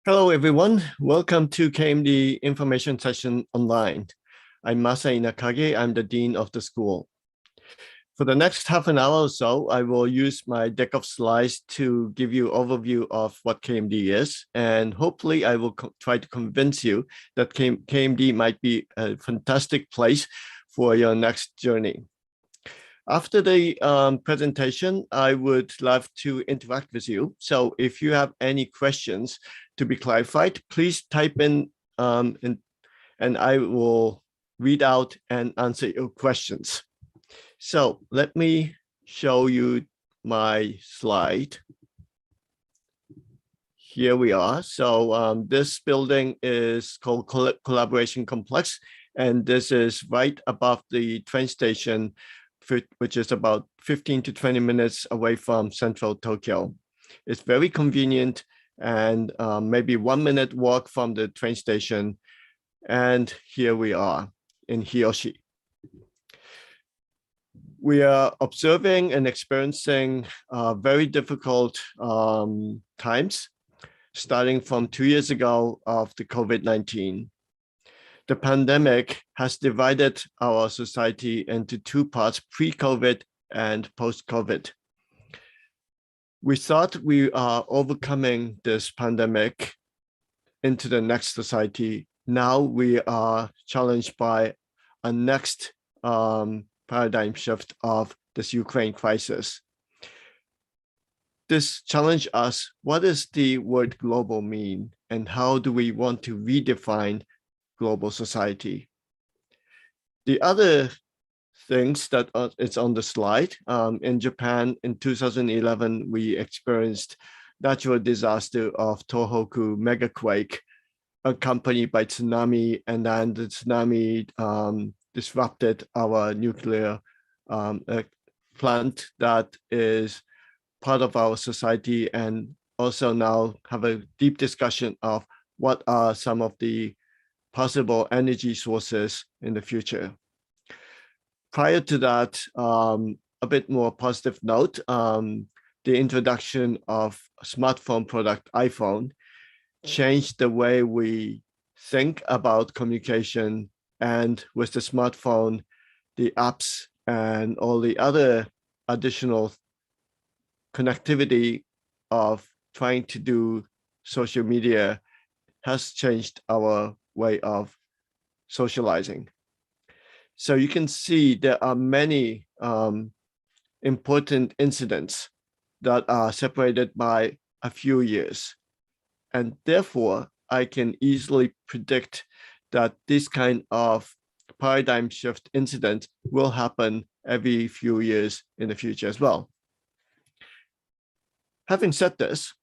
Hello, everyone. Welcome to KMD Information Session Online. I'm Masa Inakage. I'm the Dean of the school. For the next half an hour or so, I will use my deck of slides to give you an overview of what KMD is. And hopefully I will try to convince you that KMD might be a fantastic place for your next journey. After the presentation, I would love to interact with you. So if you have any questions to be clarified, please type in and I will read out and answer your questions. So let me show you my slide. Here we are. So this building is called Collaboration Complex, and this is right above the train station, which is about 15 to 20 minutes away from central Tokyo. It's very convenient and maybe 1 minute walk from the train station. And here we are in Hiyoshi. We are observing and experiencing very difficult times, starting from 2 years ago of the COVID-19. The pandemic has divided our society into two parts, pre-COVID and post-COVID. We thought we are overcoming this pandemic into the next society. Now we are challenged by a next paradigm shift of this Ukraine crisis. This challenged us, what does the word global mean? And how do we want to redefine global society? The other things that is on the slide, in Japan in 2011, we experienced natural disaster of Tohoku megaquake accompanied by tsunami, and then the tsunami disrupted our nuclear plant that is part of our society, and also now have a deep discussion of what are some of the possible energy sources in the future. Prior to that, a bit more positive note, the introduction of smartphone product iPhone changed the way we think about communication, and with the smartphone, the apps and all the other additional connectivity of trying to do social media has changed our way of socializing. So you can see there are many important incidents that are separated by a few years. And therefore, I can easily predict that this kind of paradigm shift incident will happen every few years in the future as well. Having said this,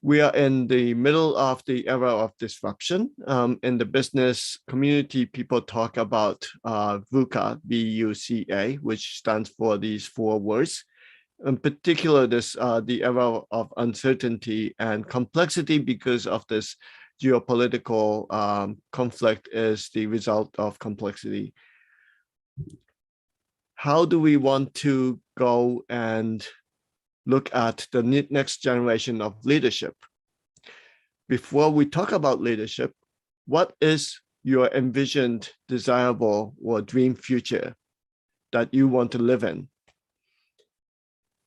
we are in the middle of the era of disruption. In the business community, people talk about VUCA, V-U-C-A, which stands for these four words. In particular, the era of uncertainty and complexity because of this geopolitical conflict is the result of complexity. How do we want to go and look at the next generation of leadership? Before we talk about leadership, what is your envisioned, desirable, or dream future that you want to live in?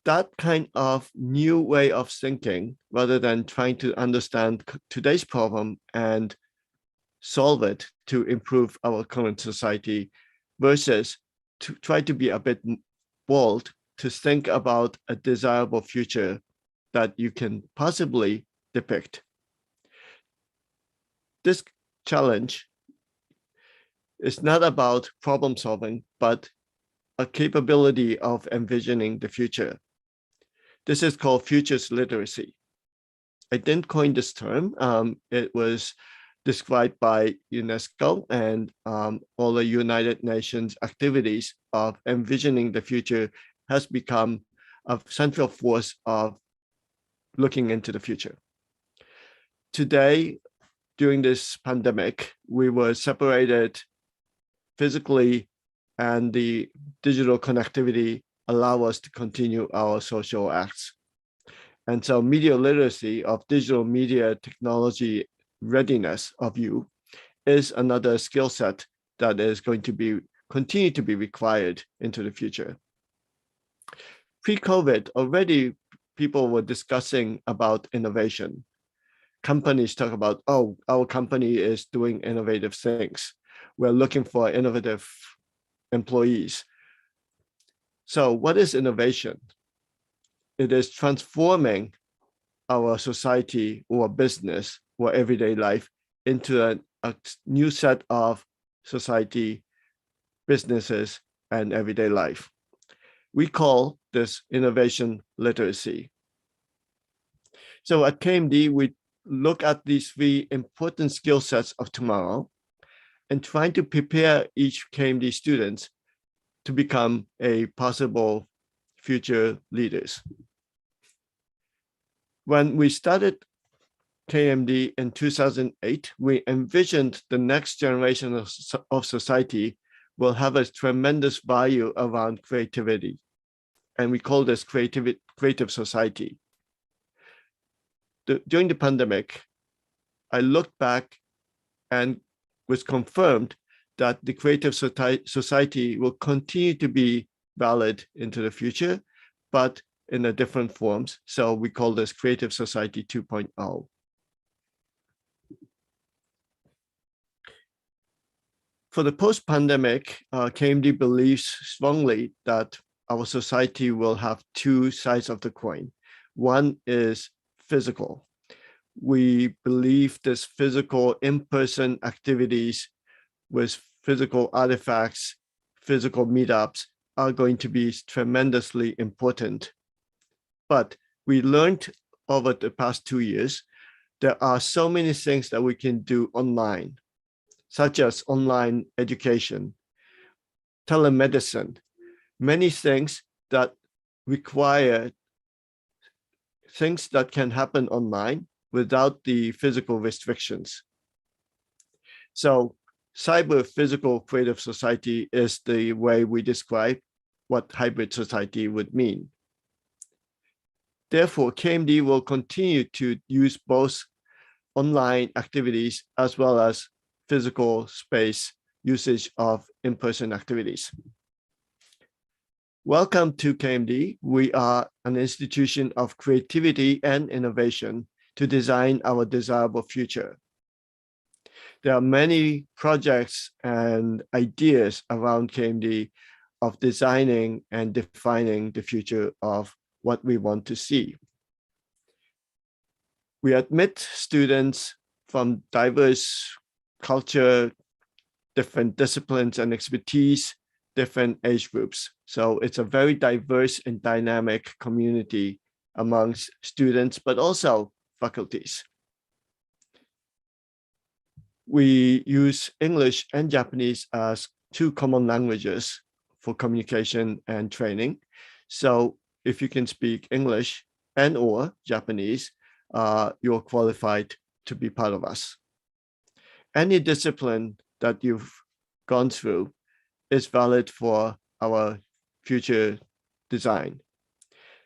That kind of new way of thinking, rather than trying to understand today's problem and solve it to improve our current society, versus to try to be a bit bold to think about a desirable future that you can possibly depict. This challenge is not about problem solving, but a capability of envisioning the future. This is called futures literacy. I didn't coin this term. It was described by UNESCO and all the United Nations activities of envisioning the future has become a central force of looking into the future. Today, during this pandemic, we were separated physically, and the digital connectivity allow us to continue our social acts. And so media literacy of digital media technology readiness of you is another skill set that is going to continue to be required into the future. Pre-COVID, already people were discussing about innovation. Companies talk about, oh, our company is doing innovative things. We're looking for innovative employees. So what is innovation? It is transforming our society or business or everyday life into a new set of society, businesses, and everyday life. We call this innovation literacy. So at KMD, we look at these three important skill sets of tomorrow and trying to prepare each KMD students to become a possible future leaders. When we started KMD in 2008, we envisioned the next generation of society will have a tremendous value around creativity. And we call this creative society. During the pandemic, I looked back and was confirmed that the creative society will continue to be valid into the future, but in a different forms. So we call this Creative Society 2.0. For the post-pandemic, KMD believes strongly that our society will have two sides of the coin. One is physical. We believe this physical in-person activities with physical artifacts, physical meetups are going to be tremendously important. But we learned over the past 2 years, there are so many things that we can do online, such as online education, telemedicine, many things that require things that can happen online without the physical restrictions. So cyber physical creative society is the way we describe what hybrid society would mean. Therefore, KMD will continue to use both online activities as well as physical space usage of in-person activities. Welcome to KMD. We are an institution of creativity and innovation to design our desirable future. There are many projects and ideas around KMD of designing and defining the future of what we want to see. We admit students from diverse culture, different disciplines and expertise, different age groups. So it's a very diverse and dynamic community amongst students, but also faculties. We use English and Japanese as two common languages for communication and training. So if you can speak English and or Japanese, you're qualified to be part of us. Any discipline that you've gone through is valid for our future design.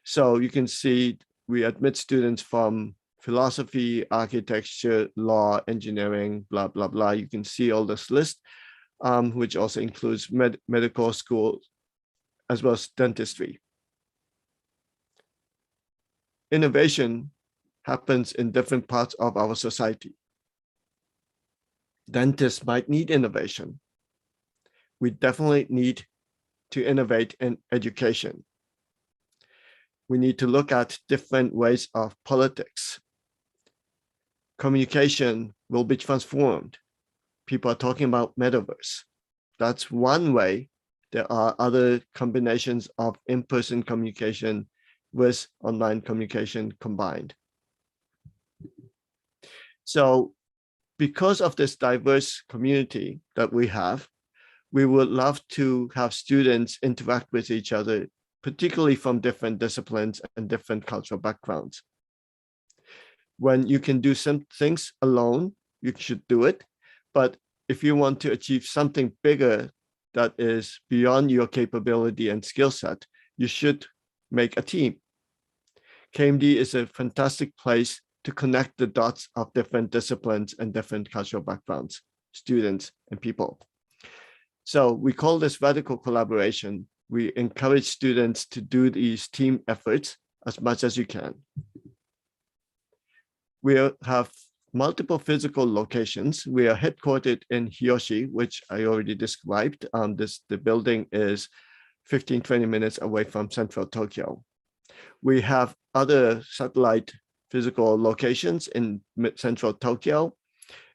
So you can see we admit students from philosophy, architecture, law, engineering, blah, blah, blah. You can see all this list, which also includes medical school, as well as dentistry. Innovation happens in different parts of our society. Dentists might need innovation. We definitely need to innovate in education. We need to look at different ways of politics. Communication will be transformed. People are talking about metaverse. That's one way. There are other combinations of in-person communication with online communication combined. So because of this diverse community that we have, we would love to have students interact with each other particularly from different disciplines and different cultural backgrounds. When you can do some things alone, you should do it. But if you want to achieve something bigger that is beyond your capability and skill set, you should make a team. KMD is a fantastic place to connect the dots of different disciplines and different cultural backgrounds, students and people. So we call this radical collaboration. We encourage students to do these team efforts as much as you can. We have multiple physical locations. We are headquartered in Hiyoshi, which I already described. The building is 15-20 minutes away from central Tokyo. We have other satellite physical locations in central Tokyo,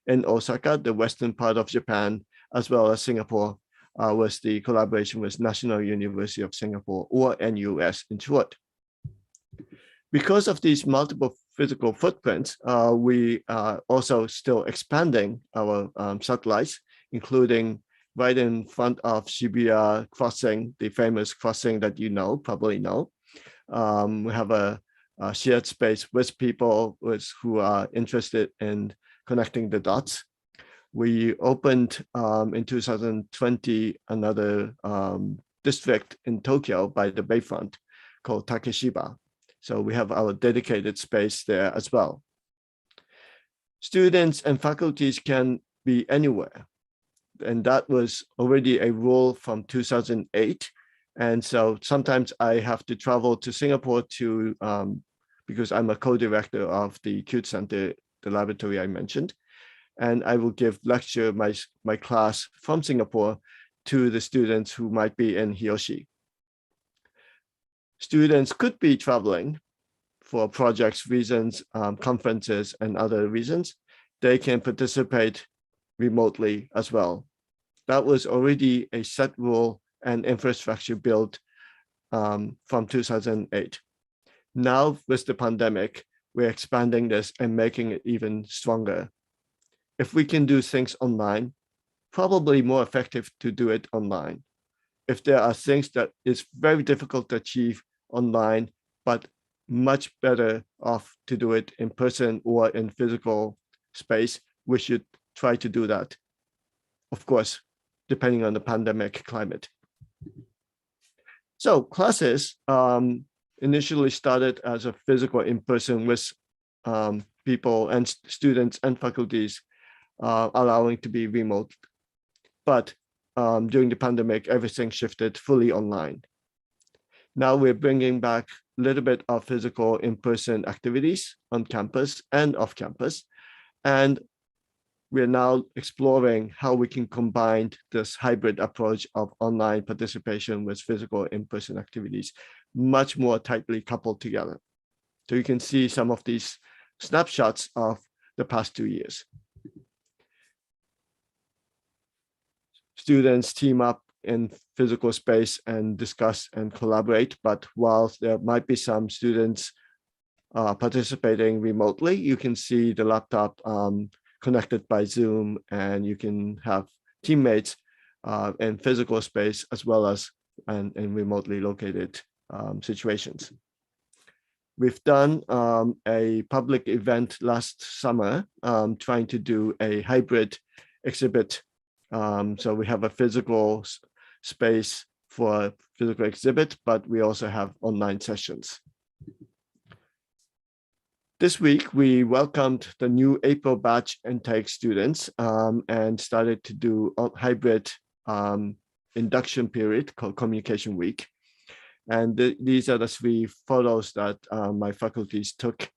in Osaka, the western part of Japan, as well as Singapore, with the collaboration with National University of Singapore, or NUS in short. Because of these multiple physical footprints, we are also still expanding our satellites, including right in front of Shibuya Crossing, the famous crossing that you know, probably know. We have a shared space with people who are interested in connecting the dots. We opened in 2020 another district in Tokyo by the Bayfront called Takeshiba. So we have our dedicated space there as well. Students and faculties can be anywhere. And that was already a rule from 2008. And so sometimes I have to travel to Singapore to, because I'm a co-director of the CUTE Center, the laboratory I mentioned. And I will give lecture, my class from Singapore to the students who might be in Hiyoshi. Students could be traveling for projects reasons, conferences, and other reasons. They can participate remotely as well. That was already a set rule and infrastructure built from 2008. Now with the pandemic, we're expanding this and making it even stronger. If we can do things online, probably more effective to do it online. If there are things that is very difficult to achieve online, but much better off to do it in person or in physical space, we should try to do that. Of course, depending on the pandemic climate. So classes initially started as a physical in-person with people and students and faculties allowing to be remote. But during the pandemic, everything shifted fully online. Now we're bringing back a little bit of physical in-person activities on campus and off campus. And we're now exploring how we can combine this hybrid approach of online participation with physical in-person activities much more tightly coupled together. So you can see some of these snapshots of the past 2 years. Students team up in physical space and discuss and collaborate, but while there might be some students participating remotely, you can see the laptop connected by Zoom, and you can have teammates in physical space as well as in remotely located situations. We've done a public event last summer trying to do a hybrid exhibit. So we have a physical space for a physical exhibit, but we also have online sessions. This week, we welcomed the new April batch intake students and started to do a hybrid induction period called Communication Week. And these are the 3 photos that my faculties took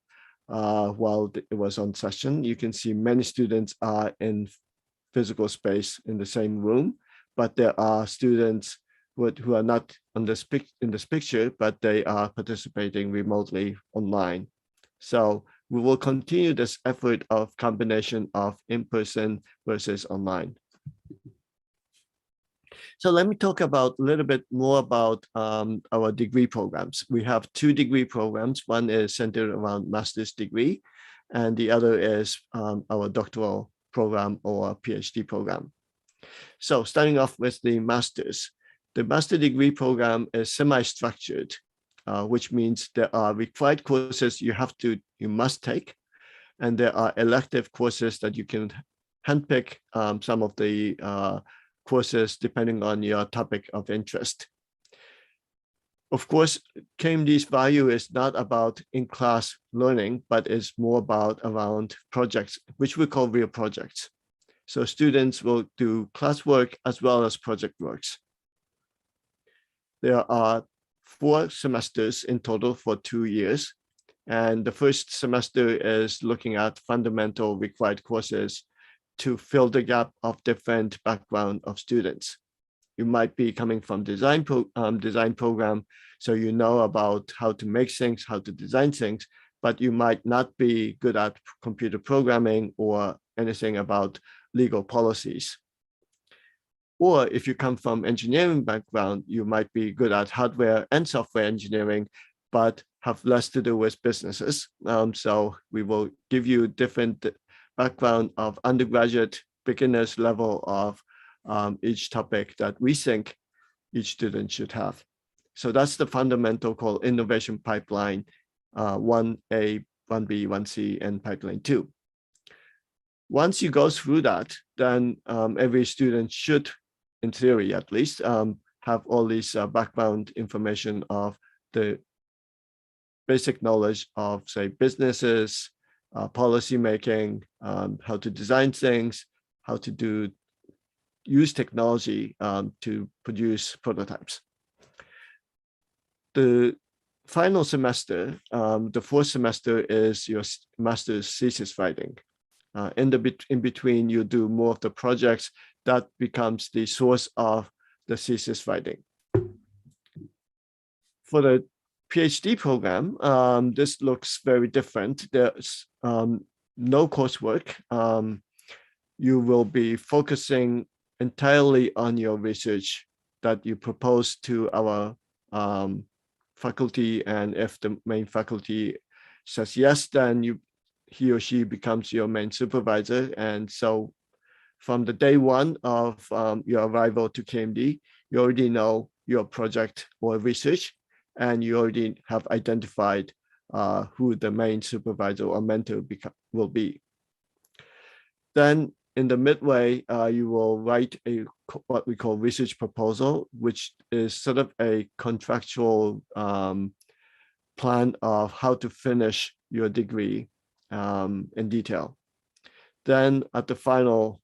while it was on session. You can see many students are in physical space in the same room, but there are students who are not in this picture, but they are participating remotely online. So we will continue this effort of combination of in-person versus online. So let me talk about a little bit more about our degree programs. We have 2 degree programs. One is centered around master's degree, and the other is our doctoral program or PhD program. So starting off with the master's, The master degree program is semi-structured, which means there are required courses you must take, and there are elective courses that you can handpick some of the courses depending on your topic of interest. Of course, KMD's value is not about in-class learning, but is more about around projects, which we call real projects. So students will do classwork as well as project works. There are 4 semesters in total for 2 years. And the first semester is looking at fundamental required courses to fill the gap of different background of students. You might be coming from design program, so you know about how to make things, how to design things, but you might not be good at computer programming or anything about legal policies. Or if you come from engineering background, you might be good at hardware and software engineering, but have less to do with businesses. So we will give you different background of undergraduate, beginners level of each topic that we think each student should have. So that's the fundamental called innovation pipeline 1A, 1B, 1C, and pipeline 2. Once you go through that, then every student should, in theory at least, have all these background information of the basic knowledge of, say, businesses, policy making, how to design things, how to use technology to produce prototypes. The final semester, the 4th semester, is your master's thesis writing. In between, you do more of the projects that becomes the source of the thesis writing. For the PhD program, this looks very different. There's no coursework. You will be focusing entirely on your research that you propose to our faculty, and if the main faculty says yes, then he or she becomes your main supervisor. And so from the day one of your arrival to KMD, you already know your project or research, and you already have identified who the main supervisor or mentor will be. Then in the midway, you will write what we call research proposal, which is sort of a contractual plan of how to finish your degree in detail. Then at the final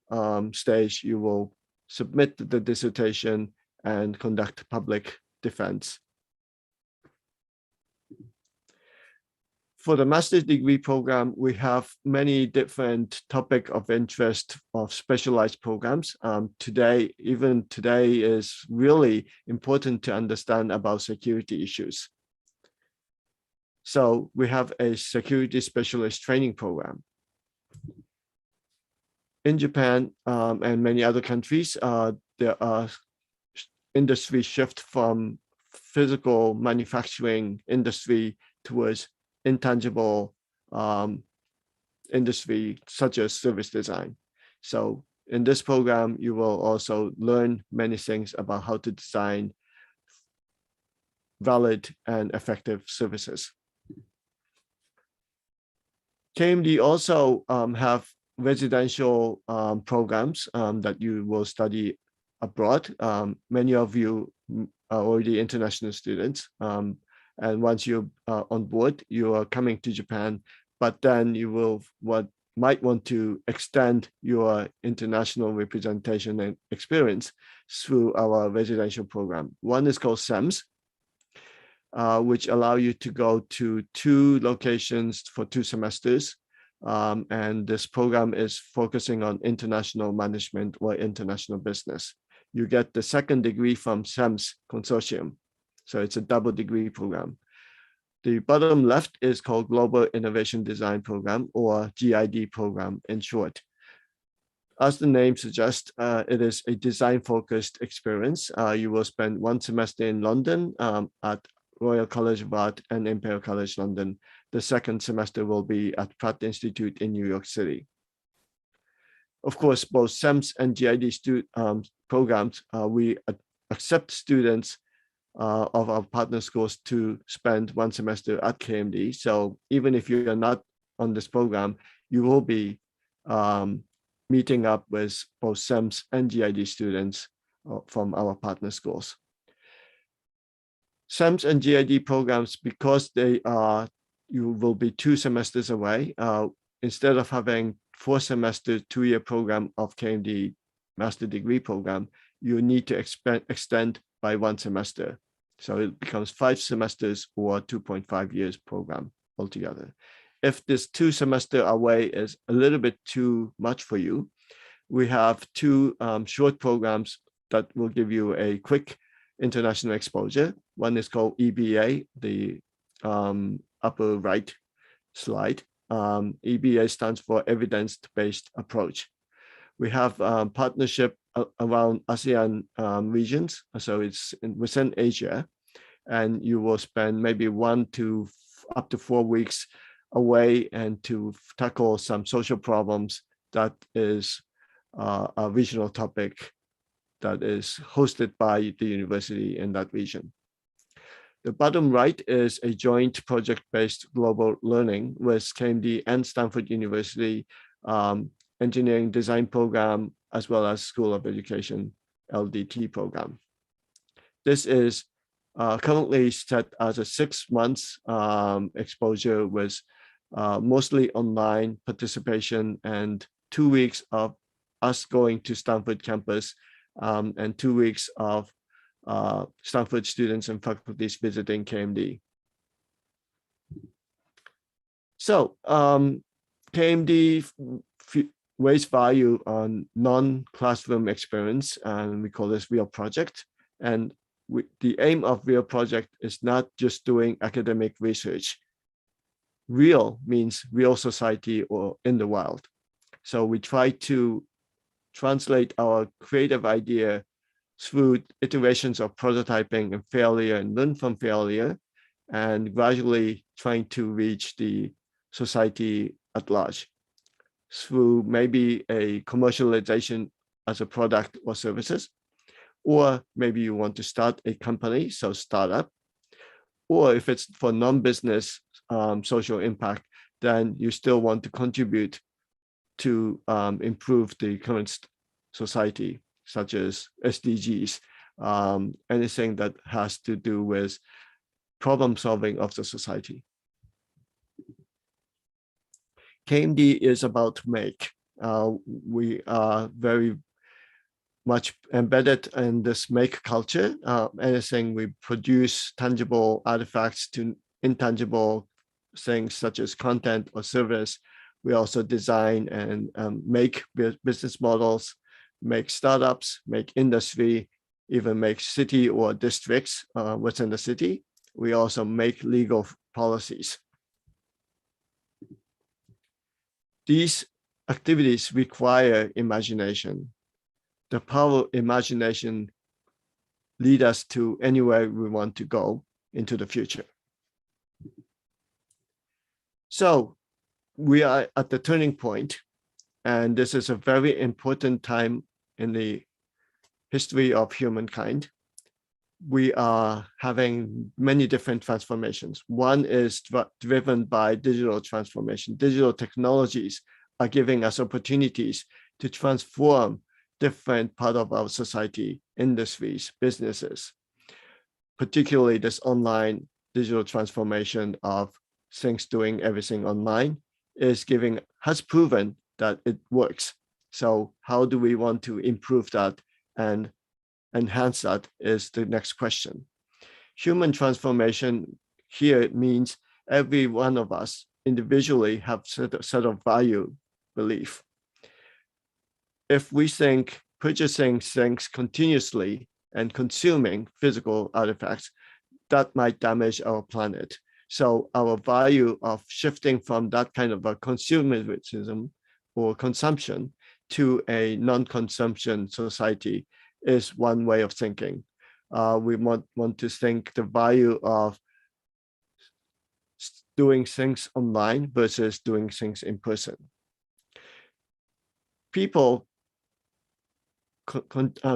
stage, you will submit the dissertation and conduct public defense. For the master's degree program, we have many different topics of interest of specialized programs. Even today is really important to understand about security issues. So we have a security specialist training program. In Japan and many other countries, there are industry shift from physical manufacturing industry towards intangible industry such as service design. So in this program, you will also learn many things about how to design valid and effective services. KMD also have residential programs that you will study abroad. Many of you are already international students. And once you're on board, you are coming to Japan, but then you might want to extend your international representation and experience through our residential program. One is called SEMS, which allow you to go to 2 locations for 2 semesters. And this program is focusing on international management or international business. You get the 2nd degree from SEMS Consortium. So it's a double degree program. The bottom left is called Global Innovation Design Program, or GID program in short. As the name suggests, it is a design-focused experience. You will spend 1 semester in London at Royal College of Art and Imperial College London. The 2nd semester will be at Pratt Institute in New York City. Of course, both SEMS and GID programs, we accept students of our partner schools to spend one semester at KMD. So even if you are not on this program, you will be meeting up with both SEMS and GID students from our partner schools. SEMS and GID programs, because they are, you will be 2 semesters away, instead of having 4-semester 2-year program of KMD master degree program, you need to extend by 1 semester. So it becomes 5 semesters or 2.5 years program altogether. If this 2-semester away is a little bit too much for you, we have 2 short programs that will give you a quick international exposure. One is called EBA, the upper right slide. EBA stands for evidence-based approach. We have partnership around ASEAN regions, so it's within Asia, and you will spend maybe 1 to up to 4 weeks away and to tackle some social problems that is a regional topic that is hosted by the university in that region. The bottom right is a joint project-based global learning with KMD and Stanford University engineering design program, as well as School of Education LDT program. This is currently set as a 6 months exposure with mostly online participation and 2 weeks of us going to Stanford campus and 2 weeks of Stanford students and faculties visiting KMD. So KMD weighs value on non-classroom experience, and we call this real project. And the aim of real project is not just doing academic research. Real means real society or in the wild. So we try to translate our creative idea through iterations of prototyping and failure and learn from failure, and gradually trying to reach the society at large through maybe a commercialization as a product or services, or maybe you want to start a company, so startup, or if it's for non-business social impact, then you still want to contribute to improve the current society, such as SDGs, anything that has to do with problem solving of the society. KMD is about to make. We are very much embedded in this make culture. Anything we produce tangible artifacts to intangible things such as content or service. We also design and make business models, make startups, make industry, even make city or districts within the city. We also make legal policies. These activities require imagination. The power of imagination leads us to anywhere we want to go into the future. So we are at the turning point, and this is a very important time in the history of humankind. We are having many different transformations. One is driven by digital transformation. Digital technologies are giving us opportunities to transform different part of our society, industries, businesses, particularly this online digital transformation of things doing everything online has proven that it works. So how do we want to improve that and enhance that is the next question. Human transformation here means every one of us individually have a set of value belief. If we think purchasing things continuously and consuming physical artifacts, that might damage our planet. So our value of shifting from that kind of a consumerism or consumption to a non-consumption society is one way of thinking. We want to think the value of doing things online versus doing things in person. People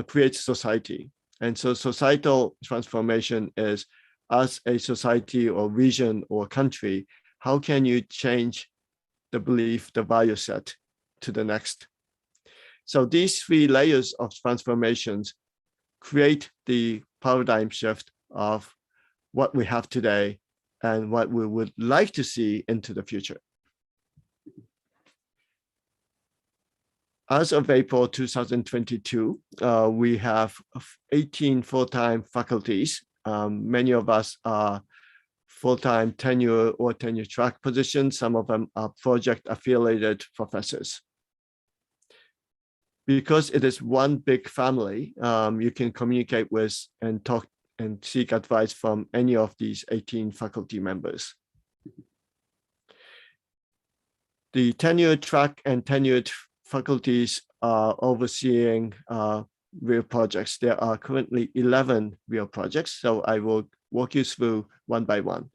create society. And so societal transformation is, as a society or region or country, how can you change the belief, the value set to the next? So these three layers of transformations create the paradigm shift of what we have today and what we would like to see into the future. As of April 2022, we have 18 full-time faculties. Many of us are full-time tenure or tenure track positions. Some of them are project-affiliated professors. Because it is one big family, you can communicate with and talk and seek advice from any of these 18 faculty members. The tenure track and tenured faculties are overseeing real projects. There are currently 11 real projects, so I will walk you through one by one.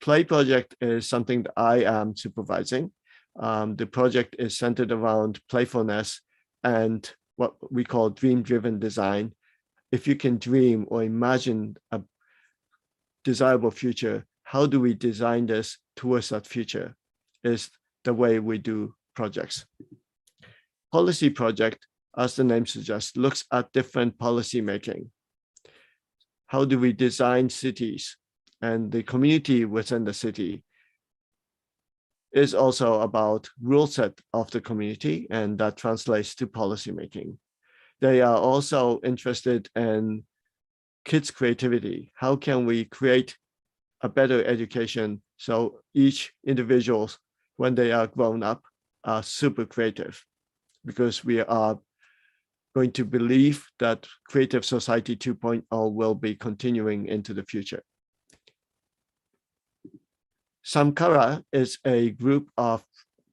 Play project is something that I am supervising. The project is centered around playfulness and what we call dream-driven design. If you can dream or imagine a desirable future, how do we design this towards that future is the way we do projects. Policy project, as the name suggests, looks at different policy making. How do we design cities? And the community within the city is also about rule set of the community, and that translates to policy making. They are also interested in kids' creativity. How can we create a better education so each individual, when they are grown up, are super creative? Because we are going to believe that Creative Society 2.0 will be continuing into the future. Samkara is a group of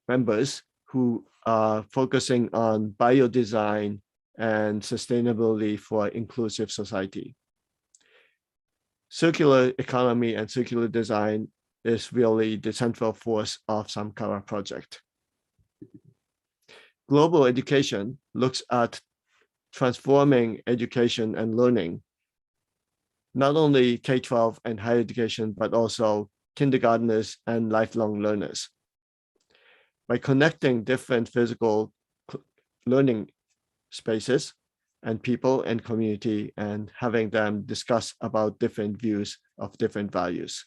members who are focusing on biodesign and sustainability for inclusive society. Circular economy and circular design is really the central force of Samkara project. Global education looks at transforming education and learning, not only K-12 and higher education, but also kindergartners and lifelong learners. By connecting different physical learning spaces and people and community and having them discuss about different views of different values.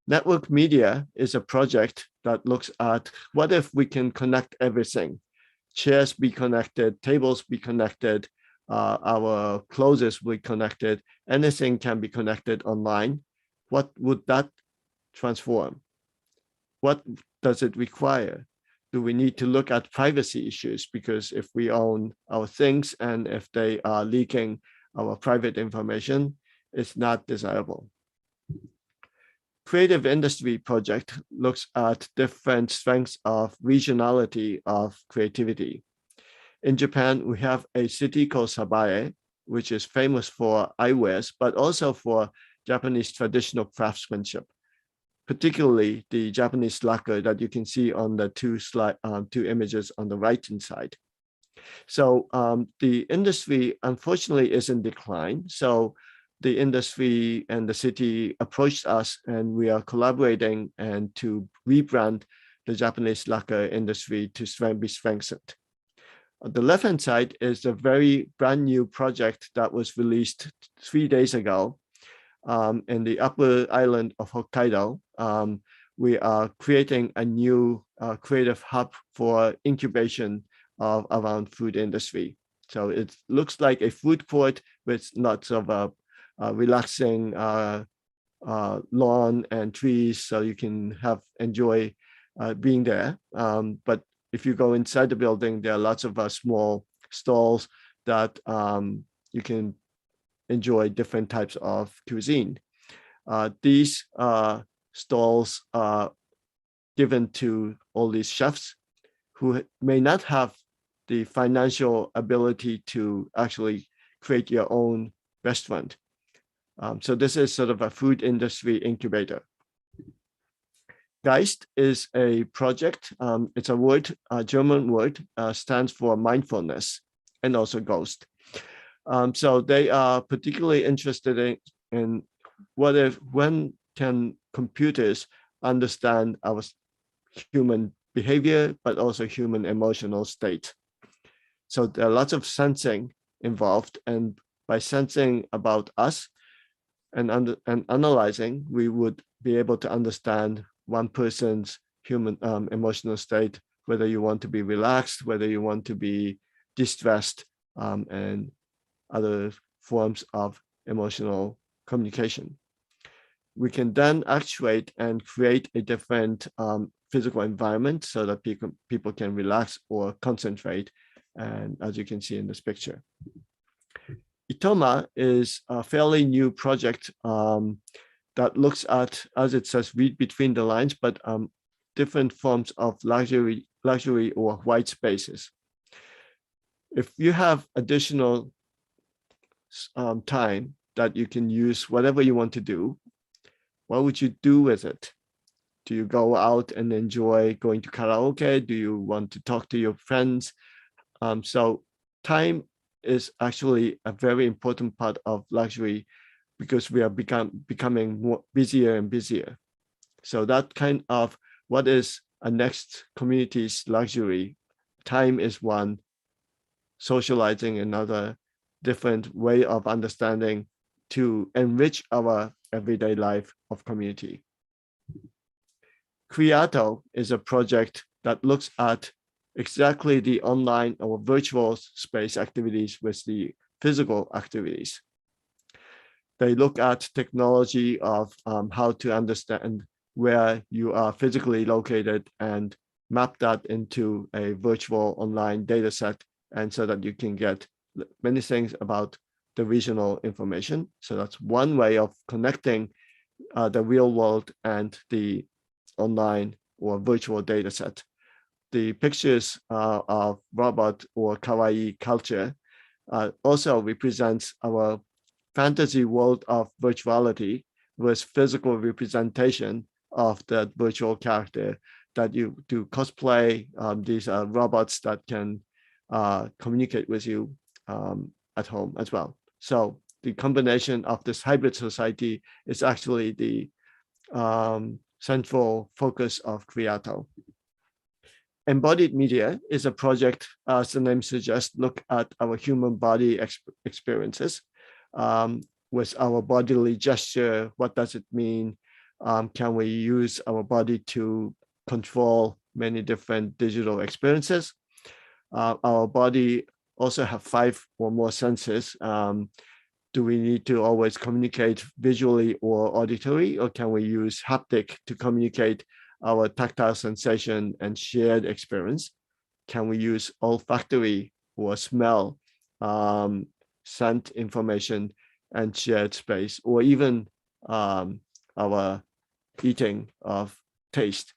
Network media is a project that looks at what if we can connect everything. Chairs be connected, tables be connected, our clothes be connected, anything can be connected online. What would that transform? What does it require? Do we need to look at privacy issues? Because if we own our things and if they are leaking our private information, it's not desirable. Creative Industry Project looks at different strengths of regionality of creativity. In Japan, we have a city called Sabae, which is famous for eyewears, but also for Japanese traditional craftsmanship, particularly the Japanese lacquer that you can see on the two images on the right-hand side. So the industry, unfortunately, is in decline. So the industry and the city approached us, and we are collaborating and to rebrand the Japanese lacquer industry to be strengthened. On the left-hand side is a very brand new project that was released 3 days ago. In the upper island of Hokkaido, we are creating a new creative hub for incubation of around food industry. So it looks like a food court with lots of relaxing lawn and trees, so you can enjoy being there. But if you go inside the building, there are lots of small stalls that you can enjoy different types of cuisine. These stalls are given to all these chefs who may not have the financial ability to actually create your own restaurant. So this is sort of a food industry incubator. Geist is a project. It's a word, a German word, stands for mindfulness and also ghost. So they are particularly interested in when can computers understand our human behavior, but also human emotional state. So there are lots of sensing involved, and by sensing about us and analyzing, we would be able to understand one person's human emotional state, whether you want to be relaxed, whether you want to be distressed, and other forms of emotional communication. We can then actuate and create a different physical environment so that people can relax or concentrate, and as you can see in this picture. Itoma is a fairly new project that looks at, as it says, read between the lines, but different forms of luxury or white spaces. If you have additional time that you can use whatever you want to do, what would you do with it? Do you go out and enjoy going to karaoke? Do you want to talk to your friends? So time is actually a very important part of luxury because we are becoming more busier and busier. So that kind of what is a next community's luxury? Time is one, socializing another, different way of understanding to enrich our everyday life of community. Creato is a project that looks at exactly the online or virtual space activities with the physical activities. They look at technology of how to understand where you are physically located and map that into a virtual online data set, and so that you can get many things about the regional information. So that's one way of connecting the real world and the online or virtual data set. The pictures of robot or kawaii culture also represents our fantasy world of virtuality with physical representation of that virtual character that you do cosplay. These are robots that can communicate with you at home as well. So the combination of this hybrid society is actually the central focus of Creato. Embodied Media is a project, as the name suggests, look at our human body experiences with our bodily gesture. What does it mean? Can we use our body to control many different digital experiences? Our body also have 5 or more senses. Do we need to always communicate visually or auditory, or can we use haptic to communicate our tactile sensation and shared experience? Can we use olfactory or smell, scent information and shared space, or even our eating of taste?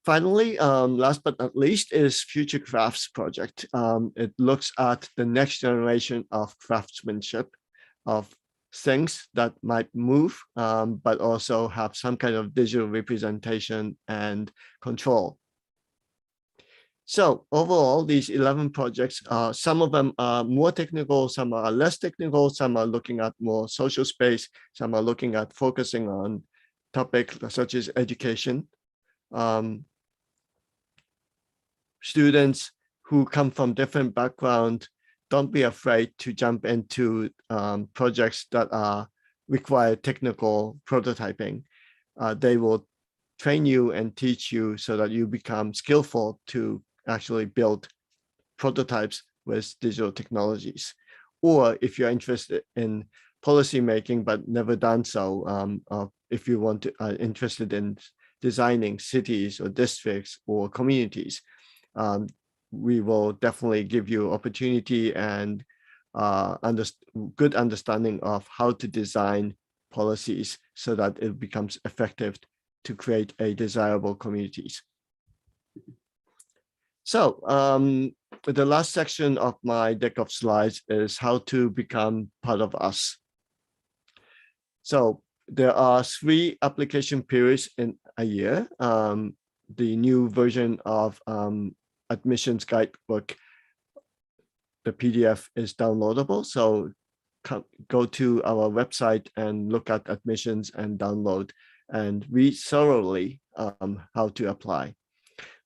Finally, last but not least, is Future Crafts project. It looks at the next generation of craftsmanship, of things that might move, but also have some kind of digital representation and control. So overall, these 11 projects, some of them are more technical, some are less technical, some are looking at more social space, some are looking at focusing on topics such as education. Students who come from different backgrounds, don't be afraid to jump into projects that require technical prototyping. They will train you and teach you so that you become skillful to actually build prototypes with digital technologies. Or if you're interested in policy making but never done so, if you want to interested in designing cities or districts or communities, we will definitely give you opportunity and good understanding of how to design policies so that it becomes effective to create a desirable communities. So the last section of my deck of slides is how to become part of us. So there are 3 application periods in a year. The new version of admissions guidebook the PDF is downloadable. So go to our website and look at admissions and download and read thoroughly how to apply.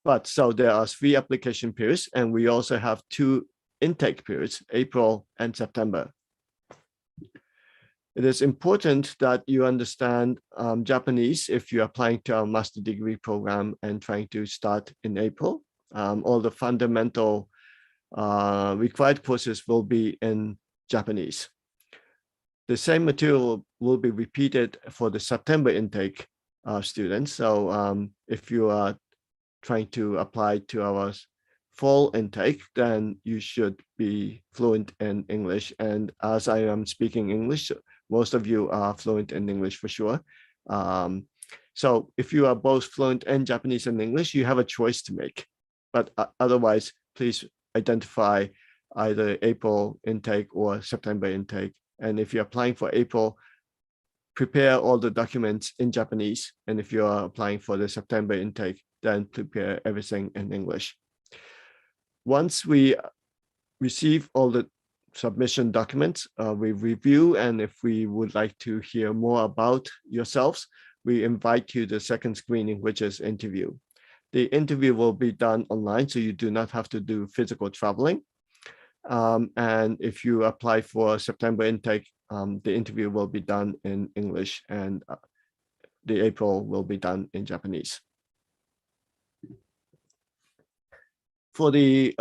But so there are 3 application periods, and we also have 2 intake periods, April and September. It is important that you understand Japanese if you're applying to our master degree program and trying to start in April. All the fundamental required courses will be in Japanese. The same material will be repeated for the September intake students. So if you are trying to apply to our fall intake, then you should be fluent in English. And as I am speaking English, most of you are fluent in English for sure. So if you are both fluent in Japanese and English, you have a choice to make. But otherwise, please identify either April intake or September intake. And if you're applying for April, prepare all the documents in Japanese. And if you're applying for the September intake, then prepare everything in English. Once we receive all the submission documents, we review, and if we would like to hear more about yourselves, we invite you to the second screening, which is interview. The interview will be done online, so you do not have to do physical traveling. And if you apply for September intake, the interview will be done in English, and the April will be done in Japanese. For the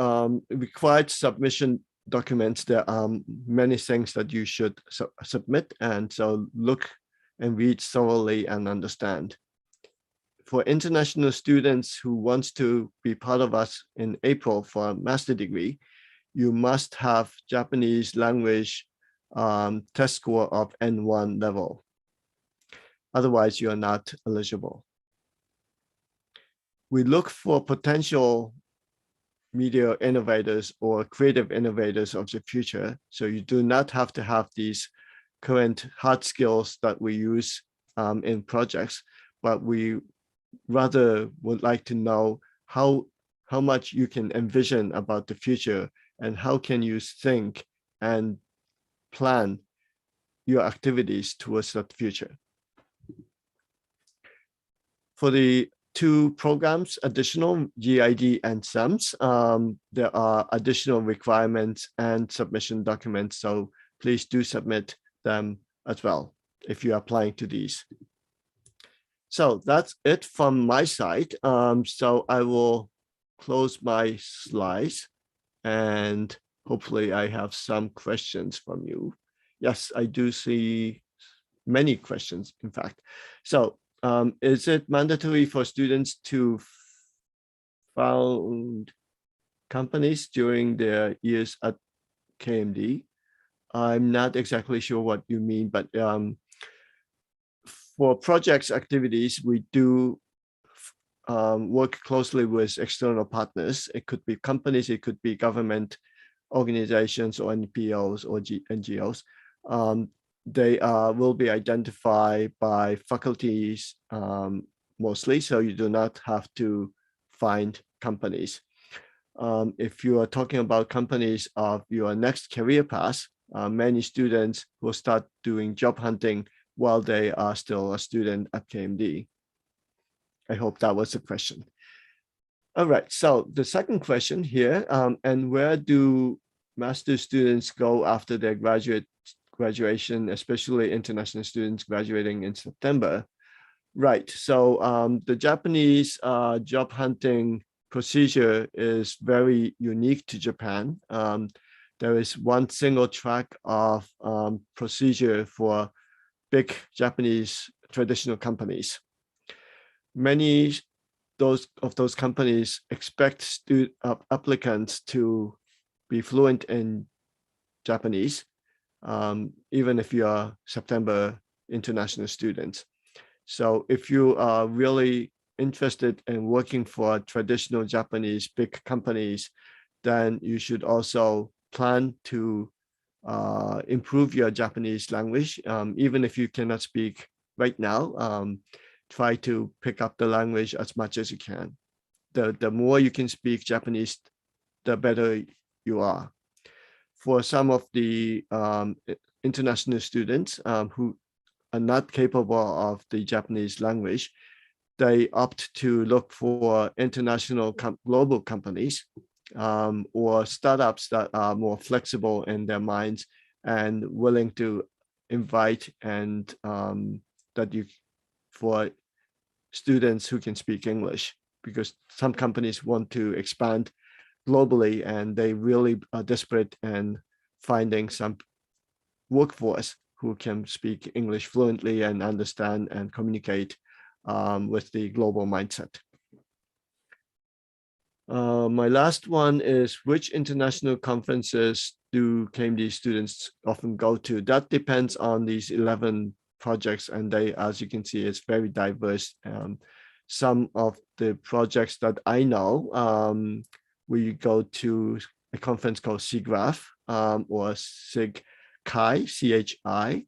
required submission documents, there are many things that you should submit, and so look and read thoroughly and understand. For international students who wants to be part of us in April for a master degree, you must have Japanese language test score of N1 level. Otherwise, you are not eligible. We look for potential media innovators or creative innovators of the future. So you do not have to have these current hard skills that we use in projects, but we rather would like to know how much you can envision about the future and how can you think and plan your activities towards that future. For the 2 programs, additional GID and SEMS, there are additional requirements and submission documents, so please do submit them as well if you're applying to these. So that's it from my side. So I will close my slides, and hopefully I have some questions from you. Yes, I do see many questions, in fact. So is it mandatory for students to found companies during their years at KMD? I'm not exactly sure what you mean, but for projects activities, we do work closely with external partners. It could be companies, it could be government organizations or NPOs or NGOs. They will be identified by faculties mostly, so you do not have to find companies. If you are talking about companies of your next career path, many students will start doing job hunting while they are still a student at KMD. I hope that was the question. All right, so the second question here, and where do master students go after their graduation, especially international students graduating in September? Right, so the Japanese job hunting procedure is very unique to Japan. There is one single track of procedure for big Japanese traditional companies. Many of those companies expect applicants to be fluent in Japanese, even if you are September international students. So if you are really interested in working for traditional Japanese big companies, then you should also plan to improve your Japanese language. Even if you cannot speak right now, try to pick up the language as much as you can. The more you can speak Japanese, the better you are. for some of the international students who are not capable of the Japanese language, they opt to look for international global companies or startups that are more flexible in their minds and willing to invite and for students who can speak English, because some companies want to expand globally and they really are desperate in finding some workforce who can speak English fluently and understand and communicate with the global mindset. My last one is, which international conferences do KMD students often go to? That depends on these 11 projects, and they, as you can see, it's very diverse. Some of the projects that I know, we go to a conference called SIGGRAPH or SIG-CHI, C-H-I,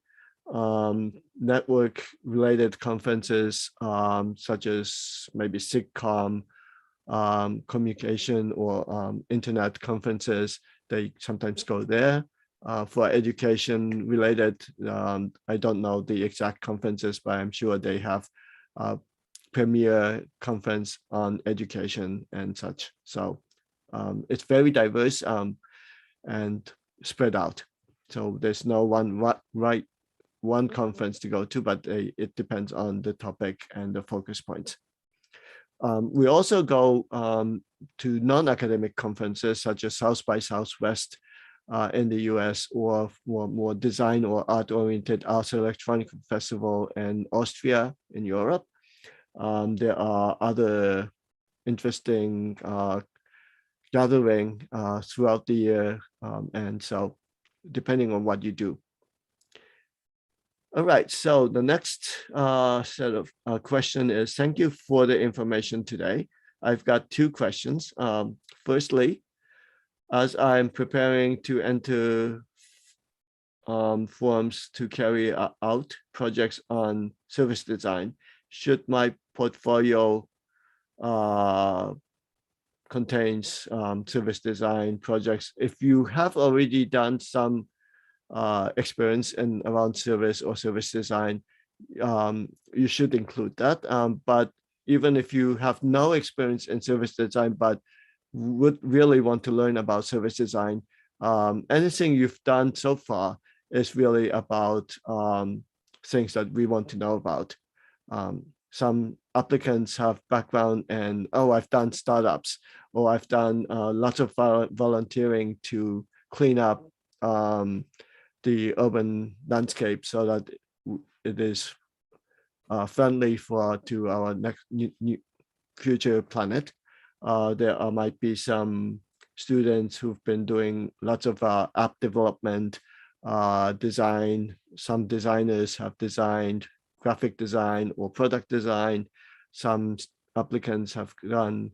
network related conferences such as maybe SIGCOM, communication or internet conferences, they sometimes go there. For education related, I don't know the exact conferences, but I'm sure they have premier conference on education and such. So it's very diverse and spread out. So there's no one conference to go to, but it depends on the topic and the focus points. We also go to non-academic conferences such as South by Southwest in the US, or more design or art-oriented Arts Electronic Festival in Austria in Europe. There are other interesting gathering throughout the year, and so depending on what you do. All right, so the next set of question is, thank you for the information today. I've got two questions. Firstly, as I'm preparing to enter forums to carry out projects on service design, should my portfolio contains service design projects? If you have already done some experience in around service or service design, you should include that. But even if you have no experience in service design, but would really want to learn about service design, anything you've done so far is really about things that we want to know about. Some applicants have background in, oh, I've done startups, or I've done lots of volunteering to clean up the urban landscape so that it is friendly to our next future planet. There might be some students who've been doing lots of app development, design. Some designers have designed graphic design or product design. Some applicants have done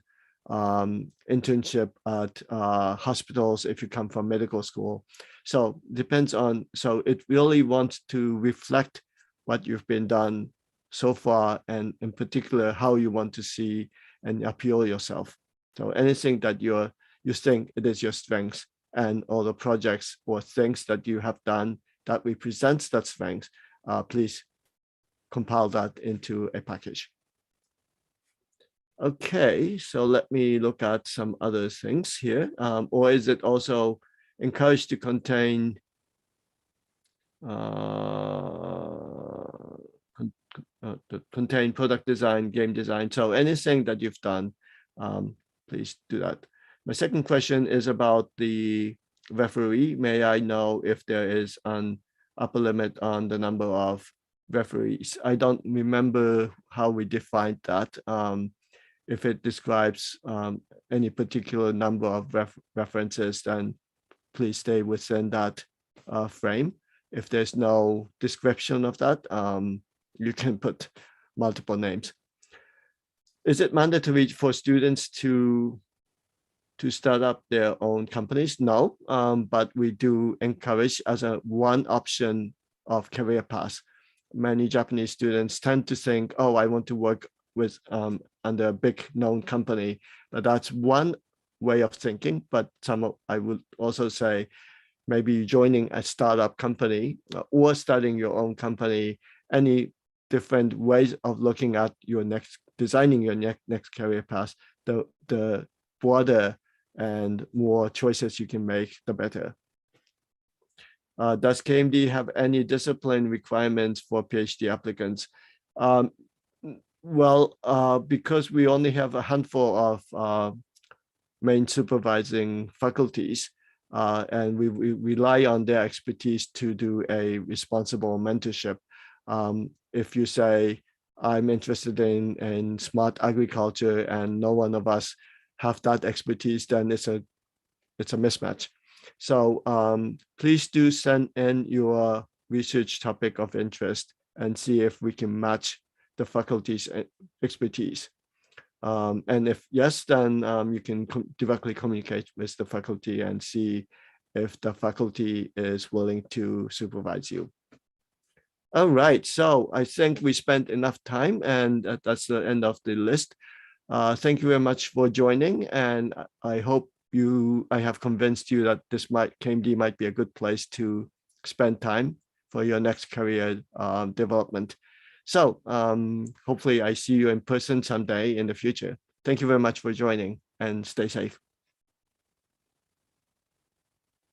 internship at hospitals if you come from medical school. So depends on, so it really wants to reflect what you've been done so far, and in particular how you want to see and appeal yourself. So anything that you think it is your strengths, and all the projects or things that you have done that represents that strength, please compile that into a package. Okay, so let me look at some other things here. Or is it also encouraged to contain contain product design, game design? So anything that you've done, please do that. My second question is about the referee. May I know if there is an upper limit on the number of referees? I don't remember how we defined that. If it describes any particular number of references, then please stay within that frame. If there's no description of that, you can put multiple names. Is it mandatory for students to start up their own companies? No, but we do encourage as one option of career path. Many Japanese students tend to think, oh, I want to work with under a big known company, but that's one way of thinking. But I would also say maybe joining a startup company or starting your own company, any different ways of looking at designing your next career path, the broader and more choices you can make, the better. Does KMD have any discipline requirements for PhD applicants? Because we only have a handful of main supervising faculties, and we rely on their expertise to do a responsible mentorship. If you say, I'm interested in smart agriculture and no one of us have that expertise, then it's a mismatch. So please do send in your research topic of interest and see if we can match the faculty's expertise. And if yes, then you can directly communicate with the faculty and see if the faculty is willing to supervise you. All right, so I think we spent enough time, and that's the end of the list. Thank you very much for joining, and I hope I have convinced you that KMD might be a good place to spend time for your next career development. So hopefully I see you in person someday in the future. Thank you very much for joining, and stay safe.